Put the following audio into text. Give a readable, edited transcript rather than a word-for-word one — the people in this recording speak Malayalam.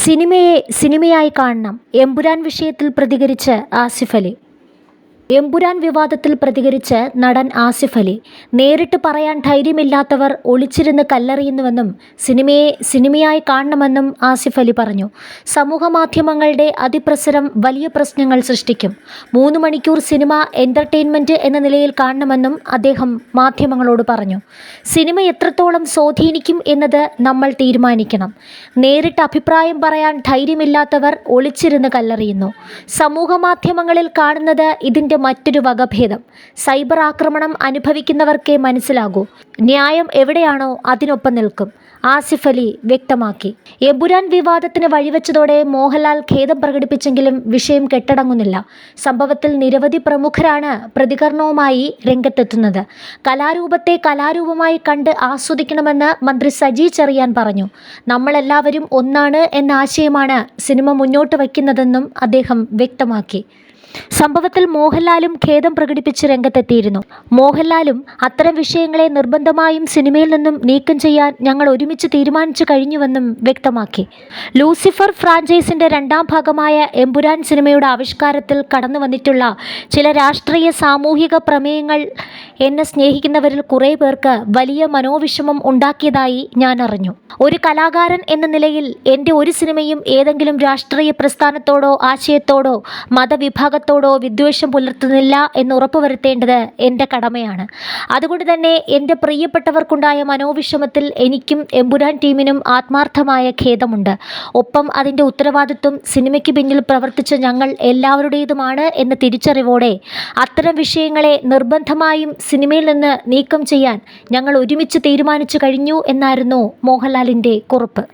സിനിമയെ സിനിമയായി കാണണം. എമ്പുരാൻ വിഷയത്തിൽ പ്രതികരിച്ച് ആസിഫ് അലി. എമ്പുരാൻ വിവാദത്തിൽ പ്രതികരിച്ച് നടൻ ആസിഫ് അലി. നേരിട്ട് പറയാൻ ധൈര്യമില്ലാത്തവർ ഒളിച്ചിരുന്ന് കല്ലെറിയുന്നുവെന്നും സിനിമയെ സിനിമയായി കാണണമെന്നും ആസിഫ് അലി പറഞ്ഞു. സമൂഹമാധ്യമങ്ങളുടെ അതിപ്രസരം വലിയ പ്രശ്നങ്ങൾ സൃഷ്ടിക്കും. 3 മണിക്കൂർ സിനിമ എൻ്റർടൈൻമെൻറ്റ് എന്ന നിലയിൽ കാണണമെന്നും അദ്ദേഹം മാധ്യമങ്ങളോട് പറഞ്ഞു. സിനിമ എത്രത്തോളം സ്വാധീനിക്കും എന്നത് നമ്മൾ തീരുമാനിക്കണം. നേരിട്ട് അഭിപ്രായം പറയാൻ ധൈര്യമില്ലാത്തവർ ഒളിച്ചിരുന്ന് കല്ലെറിയുന്നു. സമൂഹമാധ്യമങ്ങളിൽ കാണുന്നത് ഇതിൻ്റെ മറ്റൊരു വകഭേദം. സൈബർ ആക്രമണം അനുഭവിക്കുന്നവർക്കേ മനസ്സിലാകൂ. ന്യായം എവിടെയാണോ അതിനൊപ്പം നിൽക്കും, ആസിഫ് അലി വ്യക്തമാക്കി. എമ്പുരാൻ വിവാദത്തിന് വഴിവെച്ചതോടെ മോഹൻലാൽ ഖേദം പ്രകടിപ്പിച്ചെങ്കിലും വിഷയം കെട്ടടങ്ങുന്നില്ല. സംഭവത്തിൽ നിരവധി പ്രമുഖരാണ് പ്രതികരണവുമായി രംഗത്തെത്തുന്നത്. കലാരൂപത്തെ കലാരൂപമായി കണ്ട് ആസ്വദിക്കണമെന്ന് മന്ത്രി സജി ചെറിയാൻ പറഞ്ഞു. നമ്മളെല്ലാവരും ഒന്നാണ് എന്ന ആശയമാണ് സിനിമ മുന്നോട്ട് വയ്ക്കുന്നതെന്നും അദ്ദേഹം വ്യക്തമാക്കി. സംഭവത്തിൽ മോഹൻലാലും ഖേദം പ്രകടിപ്പിച്ച് രംഗത്തെത്തിയിരുന്നു. മോഹൻലാലും അത്തരം വിഷയങ്ങളെ നിർബന്ധമായും സിനിമയിൽ നിന്നും നീക്കം ചെയ്യാൻ ഞങ്ങൾ ഒരുമിച്ച് തീരുമാനിച്ചു കഴിഞ്ഞുവെന്നും വ്യക്തമാക്കി. ലൂസിഫർ ഫ്രാഞ്ചൈസിൻ്റെ 2ാം ഭാഗമായ എമ്പുരാൻ സിനിമയുടെ ആവിഷ്കാരത്തിൽ കടന്നു വന്നിട്ടുള്ള ചില രാഷ്ട്രീയ സാമൂഹിക പ്രമേയങ്ങൾ എന്നെ സ്നേഹിക്കുന്നവരിൽ കുറേ പേർക്ക് വലിയ മനോവിഷമം ഉണ്ടാക്കിയതായി ഞാൻ അറിഞ്ഞു. ഒരു കലാകാരൻ എന്ന നിലയിൽ എൻ്റെ ഒരു സിനിമയും ഏതെങ്കിലും രാഷ്ട്രീയ പ്രസ്ഥാനത്തോടോ ആശയത്തോടോ മതവിഭാഗത്തോടോ വിദ്വേഷം പുലർത്തുന്നില്ല എന്ന് ഉറപ്പുവരുത്തേണ്ടത് എൻ്റെ കടമയാണ്. അതുകൊണ്ട് തന്നെ എൻ്റെ പ്രിയപ്പെട്ടവർക്കുണ്ടായ മനോവിഷമത്തിൽ എനിക്കും എമ്പുരാൻ ടീമിനും ആത്മാർത്ഥമായ ഖേദമുണ്ട്. ഒപ്പം അതിൻ്റെ ഉത്തരവാദിത്വം സിനിമയ്ക്ക് പിന്നിൽ പ്രവർത്തിച്ച ഞങ്ങൾ എല്ലാവരുടേതുമാണ് എന്ന തിരിച്ചറിവോടെ അത്തരം വിഷയങ്ങളെ നിർബന്ധമായും സിനിമയിൽ നിന്ന് നീക്കം ചെയ്യാൻ ഞങ്ങൾ ഒരുമിച്ച് തീരുമാനിച്ചു കഴിഞ്ഞു എന്നായിരുന്നു മോഹൻലാലിൻ്റെ കുറിപ്പ്.